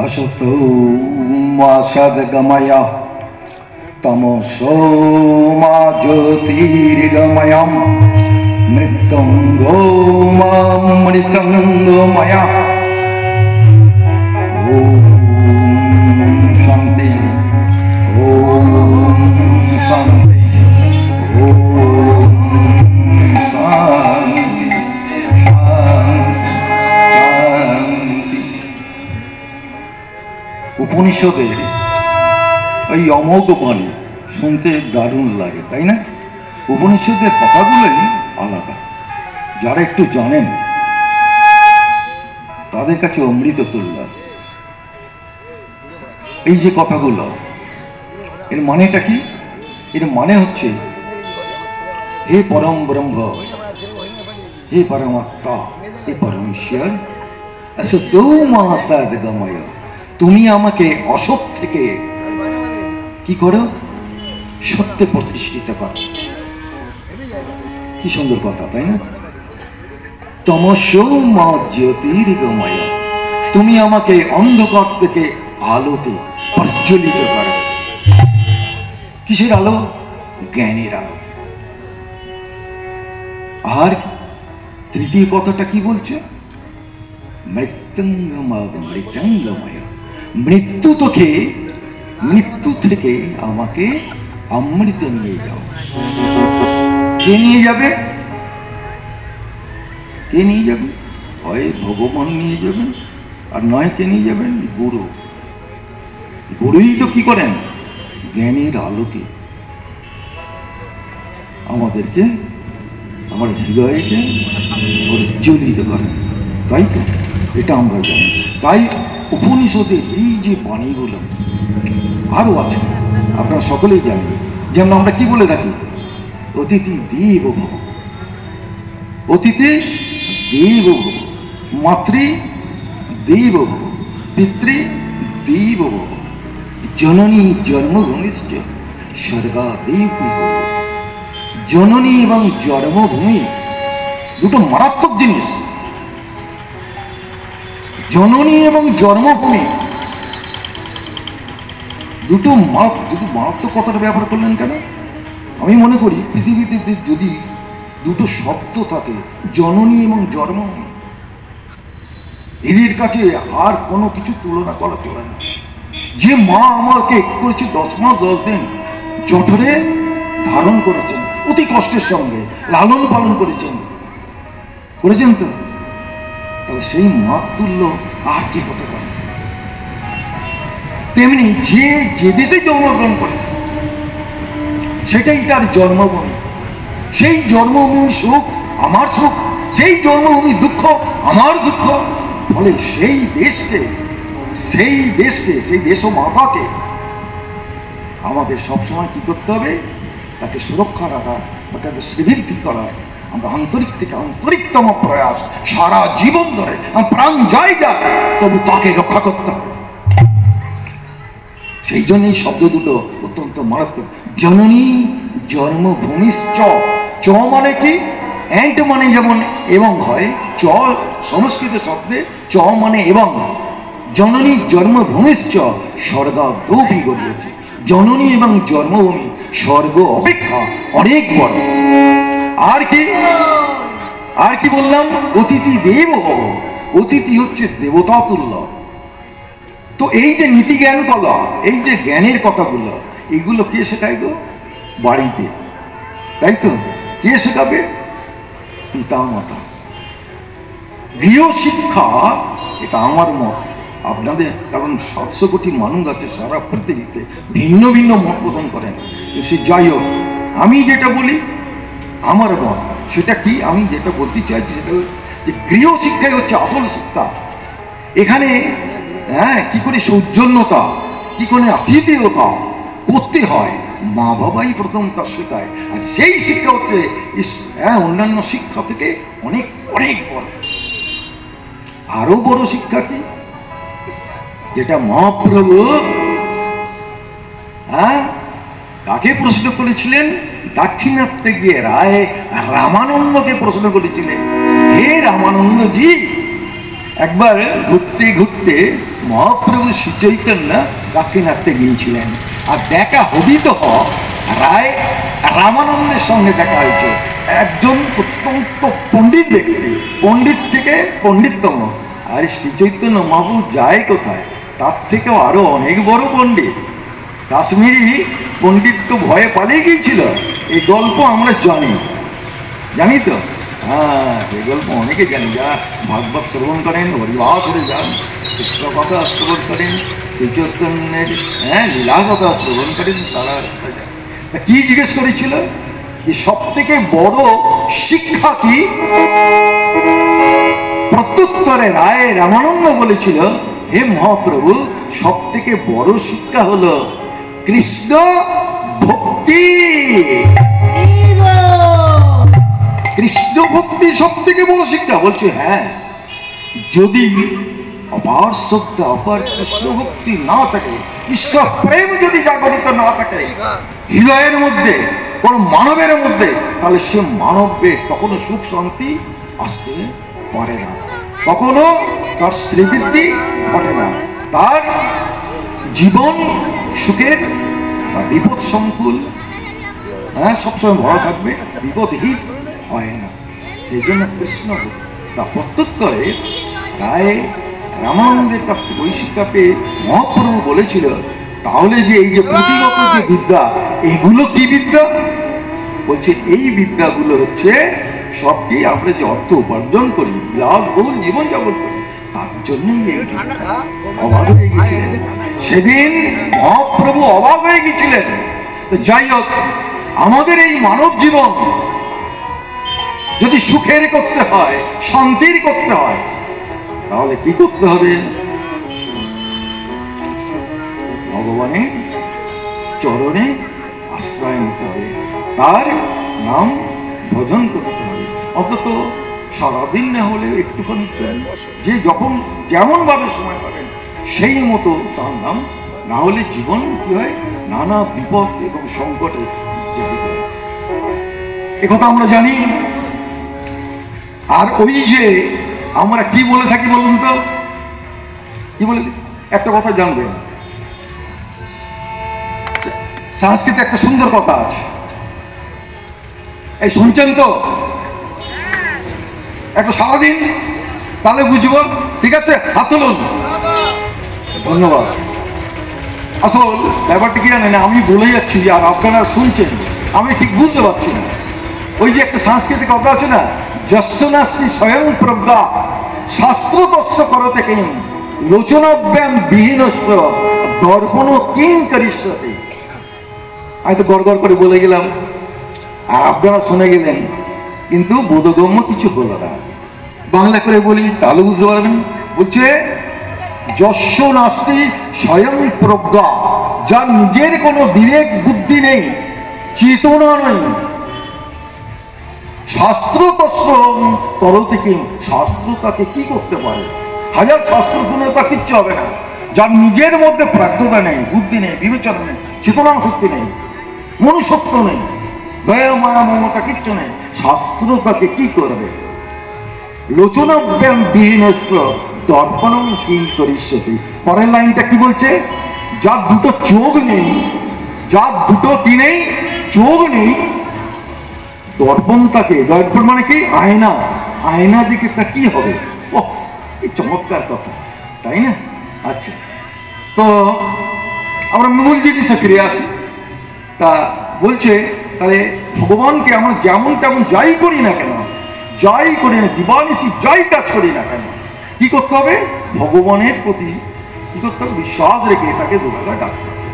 असतो मा सद्गमय तमसो मा ज्योतिर्गमय मृत्युंजो मा मृत्युंजयमय। ओम शांति ओम शांति ओम शांति शांति शांति। उपनिषदेर ওই অমোঘ বাণী শুনতে দারুণ লাগে, তাই না? উপনিষদের কথাগুলোই আলাদা। যারা একটু জানেন তাদের কাছে অমৃত তুল্য। এই যে কথাগুলো, এর মানেটা কি? এর মানে হচ্ছে, হে পরম ব্রহ্ম, হে পরমাত্মা, হে পরমেশ্বর, আসতো মা সদ্গময়, তুমি আমাকে অসৎ থেকে কি করো? সত্যে প্রতিষ্ঠিত করো। কি সুন্দর কথা, তাই না? তমসো মা জ্যোতির্গময়, তুমি আমাকে অন্ধকার থেকে আলোতে প্রজ্বলিত করো। কিসের আলো? জ্ঞানের আলোতে। আর তৃতীয় কথাটা কি বলছে? মৃত্যুঞ্জয় মৃত্যুঞ্জময়, মৃত্যু থেকে আমাকে অমৃতে নিয়ে যাও। কে নিয়ে যাবে? কে নিয়ে যাবে? হয় ভগবান নিয়ে যাবেন, আর নয় কে নিয়ে যাবেন? গুরু। গুরুই তো কি করেন? জ্ঞানের আলোকে আমাদেরকে, আমার হৃদয়কে প্রজ্বলিত করেন, তাই তো? এটা আমরা জানি। তাই উপনিষদের এই যে বাণীগুলো আরও আছে, আপনারা সকলেই জানেন। যেমন আমরা কি বলে থাকি? অতিথি দেব ভব, অতিথি দেব ভব, মাতৃ দেব ভব, পিতৃ দেব ভব, জননী জন্মভূমিশ্চ স্বর্গাদেব। জননী এবং জন্মভূমি দুটো মারাত্মক জিনিস। জননী এবং জন্মভূমি দুটো মারাত্মক কথাটা ব্যবহার করলেন কেন? আমি মনে করি পৃথিবীতে যদি দুটো শব্দ থাকে, জননী এবং জন্মভূমি, এদের কাছে আর কোনো কিছু তুলনা করা চলে না। যে মা আমাকে করেছে 10 মাস 10 দিন জঠরে ধারণ করেছেন, অতি কষ্টের সঙ্গে লালন পালন করেছেন তো, তাহলে সেই মাতুল্য আর কি হতে পারে? তেমনি যে দেশে জন্মগ্রহণ করেছে সেটাই তার জন্মভূমি। সেই জন্মভূমির সুখ আমার সুখ, সেই জন্মভূমির দুঃখ আমার দুঃখ। ফলে সেই দেশ ও মাতাকে আমাদের সবসময় কি করতে হবে? তাকে সুরক্ষা রাখা বা তাকে শ্রীবৃদ্ধি করার আমরা আন্তরিক থেকে আন্তরিকতম প্রয়াস সারা জীবন ধরে প্রাণ জায়গা তবু তাকে রক্ষা করতে হবে। সেই জন্য এই শব্দ দুটো অত্যন্ত মারাত্মক। জননী জন্মভূমিশ্চ, চ মানে কি? অ্যান্ড মানে যেমন এবং হয়, চ সংস্কৃত শব্দে চ মানে এবং। জননী জন্মভূমিশ্চ স্বর্গাদপি গড়িয়েছে। জননী এবং জন্মভূমি স্বর্গ অপেক্ষা অনেক বড়। আর কি বললাম? অতিথি দেব ভব, অতিথি হচ্ছে দেবতা তুল্য। তো এই যে নীতি জ্ঞান কলা, এই যে জ্ঞানের কথাগুলো, এগুলো কে শেখায় গো? বাড়িতে, তাই তো? কে শেখাবে? পিতা মাতা। গৃহশিক্ষা, এটা আমার মত, আপনাদের, কারণ 700 কোটি মানুষ আছে সারা পৃথিবীতে, ভিন্ন ভিন্ন মত পোষণ করেন। সে যাই হোক, আমি যেটা বলি আমার মত, সেটা কি? আমি যেটা বলতে চাইছি সেটা যে গৃহশিক্ষাই হচ্ছে আসল শিক্ষা। এখানে কি করে সৌজন্যতা, কি করে আতিথেয়তা করতে হয়, মা বাবাই প্রথম তার শেখায়। আর সেই শিক্ষা হচ্ছে অন্যান্য শিক্ষা থেকে অনেক অনেক বড়। আরো বড় শিক্ষা কি? যেটা মহাপ্রভু কাকে প্রশ্ন করেছিলেন? দাক্ষিণাত্যে গিয়ে রায় রামানন্দকে প্রশ্ন করেছিলেন, হে রামানন্দজি, একবার ঘুরতে ঘুরতে মহাপ্রভু শ্রী চৈতন্য দাক্ষিণাত্যে গিয়েছিলেন, আর দেখা হবিত রায় রামানন্দের সঙ্গে দেখা হয়েছে। একজন অত্যন্ত পণ্ডিত ব্যক্তি, পণ্ডিত থেকে পণ্ডিততম। আর শ্রী চৈতন্য মহাপ্রভু যায় কোথায়, তার থেকেও আরো অনেক বড় পণ্ডিত। কাশ্মীরি পণ্ডিত তো ভয়ে পালিয়ে গিয়েছিল। এই গল্প আমরা জানি তো। হ্যাঁ, সেই গল্প অনেকে জানি, যারা ভাগবত শ্রবণ করেন, হরিবাসরে যান, কৃষ্ণ কথা শ্রবণ করেন, শ্রী চৈতন্যের লীলা কথা শ্রবণ করেন, তারা কি জিজ্ঞেস করেছিল যে সব থেকে বড় শিক্ষা কি? প্রত্যুত্তরে রায় রামানন্দ বলেছিল, হে মহাপ্রভু, সব থেকে বড় শিক্ষা হলো কৃষ্ণ ভক্তি। কৃষ্ণ ভক্তি সব থেকে বড় শিক্ষা। বলছে হ্যাঁ, যদি অপার শ্রদ্ধা, অপার কৃষ্ণ ভক্তি না থাকে, ঈশ্বর প্রেম যদি জাগরিত না থাকে হৃদয়ের মধ্যে, কোন মানবের মধ্যে, তাহলে সে মানবে কখনো সুখ শান্তি আসতে পারে না, কখনো তার শ্রীবৃদ্ধি ঘটে না, তার জীবন সুখের বা বিপদ সংকুল সবসময় ভরা থাকবে, বিপদহীন হয় না। সেই জন্য কৃষ্ণ তা প্রত্যুত্তরে রায় রামানন্দের কাছ থেকে ওই শিক্ষা পেয়ে মহাপ্রভু বলেছিল, তাহলে যে এই যে পুঁথিগত যে বিদ্যা, এগুলো কি বিদ্যা? বলছে এই বিদ্যাগুলো হচ্ছে সবকে আমরা যে অর্থ উপার্জন করি, বিলাসবহুল জীবনযাপন করি, তার জন্যই এই অবাক হয়ে গেছিলেন। সেদিন মহাপ্রভু অবাক হয়ে গেছিলেন। তো যাই হোক, আমাদের এই মানব জীবন যদি সুখের করতে হয়, শান্তির করতে হয়, তাহলে কি করতে হবে? ভগবানের চরণে আশ্রয় নিতে হবে, তার নাম ভজন করতে হবে। অন্তত সারাদিন না হলে একটুখানি যে যখন যেমন ভাবে সময় পাবেন সেই মতো তার নাম, না হলে জীবন কি হয়, নানা বিপদ এবং সংকটে জড়িত হয়। একথা আমরা জানি। আর ওই যে আমরা কি বলে থাকি বলুন তো, কি বলে? একটা কথা জানবেন, সংস্কৃতে একটা সুন্দর কথা আছে, এই শুনছেন তো? একটা সারাদিন, তাহলে বুঝবো। ঠিক আছে, হাত তুলুন। ধন্যবাদ। আসল ব্যাপারটা কি জানেন, আমি বলে যাচ্ছি আর আপনারা শুনছেন, আমি ঠিক বুঝতে পারছি না। ওই যে একটা সাংস্কৃতিক কথা আছে না, যস্য নাস্তি স্বয়ং প্রজ্ঞা শাস্ত্র তস্য করতে কিং লোচনাভ্যাম বিহীনস্য দর্পণ কিং করিষ্যতে। আমি তো গড়গড় করে বলে গেলাম আর আপনারা শুনে গেলেন, কিন্তু বোধগম্য কিছু হলো না। বাংলা করে বলি তাহলে বুঝতে পারবেন। বলছে যস্য নাস্তি স্বয়ং প্রজ্ঞা, যার নিজের কোনো বিবেক বুদ্ধি নেই, চেতনা নেই, শাস্ত্র তস্য করতে কিং, শাস্ত্র তাকে কি করতে পারে? হাজার শাস্ত্র শুনে তার কিচ্ছু হবে না। যার নিজের মধ্যে প্রাজ্ঞতা নেই, বুদ্ধি নেই, বিবেচনা নেই, চেতনা শক্তি নেই, মনুষ্যত্ব নেই, দয়া মায়া মমতা কিচ্ছু নেই, শাস্ত্র তাকে কি করবে? লোচনাভ্যাম বিহীনস্য দর্পণং কিং করিষ্যতি। পরের লাইনটা কি বলছে? যার দুটো চোখ নেই, যার দুটো কি নেই, চোখ নেই, দর্পণ তাকে, দর্পণ মানে কি? আয়না, আয়না দিকে তা কি হবে? ও কি চমৎকার কথা, তাই না? আচ্ছা, তো আমরা মূল জিনিসে ফিরে আসি। তা বলছে তাহলে ভগবানকে আমরা যেমন তেমন যাই করি না কেন, যাই করি না, দিবানিশি যাই কাজ করি না কেন, কি করতে হবে? ভগবানের প্রতি কি করতে হবে? বিশ্বাস রেখে তাকে দুবেলা ডাকতে হবে।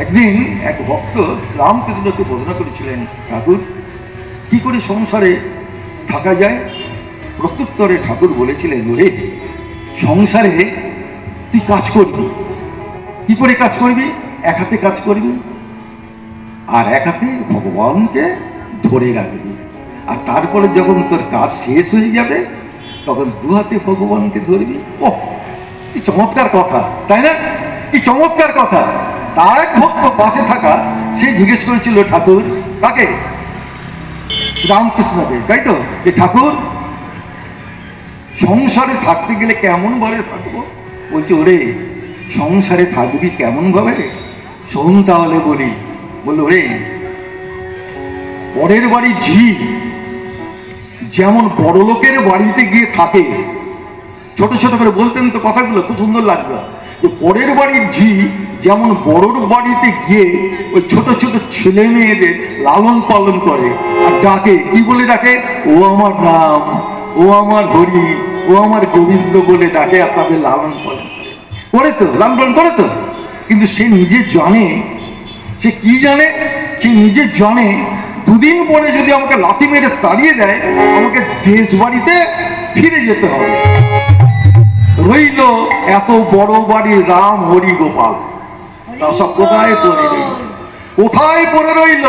একদিন এক ভক্ত শ্রীরামকৃষ্ণকে বোধনা করেছিলেন, ঠাকুর কি করে সংসারে থাকা যায়? প্রত্যুত্তরে ঠাকুর বলেছিলেন, ওরে সংসারে তুই কাজ করবি, কি করে কাজ করবি? এক হাতে কাজ করবি আর এক হাতে ভগবানকে ধরে রাখবি, আর তারপরে যখন তোর কাজ শেষ হয়ে যাবে তখন দু হাতে ভগবানকে ধরবি। ও কি চমৎকার কথা, তাই না? কি চমৎকার কথা। তার এক ভক্ত পাশে থাকা, সে জিজ্ঞেস করেছিল ঠাকুর, কাকে? শ্রীরামকৃষ্ণকে, তাই তো? যে ঠাকুর সংসারে থাকতে গেলে কেমন ভাবে থাকবো? বলছে, ওরে সংসারে থাকবি কেমন ভাবে? শোন তাহলে বলি। বললো রে, পরের বাড়ির ঝি যেমন বড় লোকের বাড়িতে গিয়ে থাকে, ছোট ছোট করে বলতেন তো কথাগুলো, খুব সুন্দর লাগবে। যে পরের বাড়ির ঝি যেমন বড়োর বাড়িতে গিয়ে ওই ছোট ছোট ছেলে মেয়েদের লালন পালন করে আর ডাকে, কি বলে ডাকে? ও আমার রাম, ও আমার হরি, ও আমার গোবিন্দ বলে ডাকে আর তাদের লালন পালন করে তো, লালন পালন করে তো। কিন্তু সে নিজে জানে, সে কি জানে? সে নিজে জানে দুদিন পরে যদি আমাকে লাথি মেরে তাড়িয়ে দেয়, আমাকে দেশ বাড়িতে ফিরে যেতে হবে। রইল এত বড় বাড়ি রাম হরি গোপাল, তা সব কোথায় পড়ে রইল? কোথায় পড়ে রইল?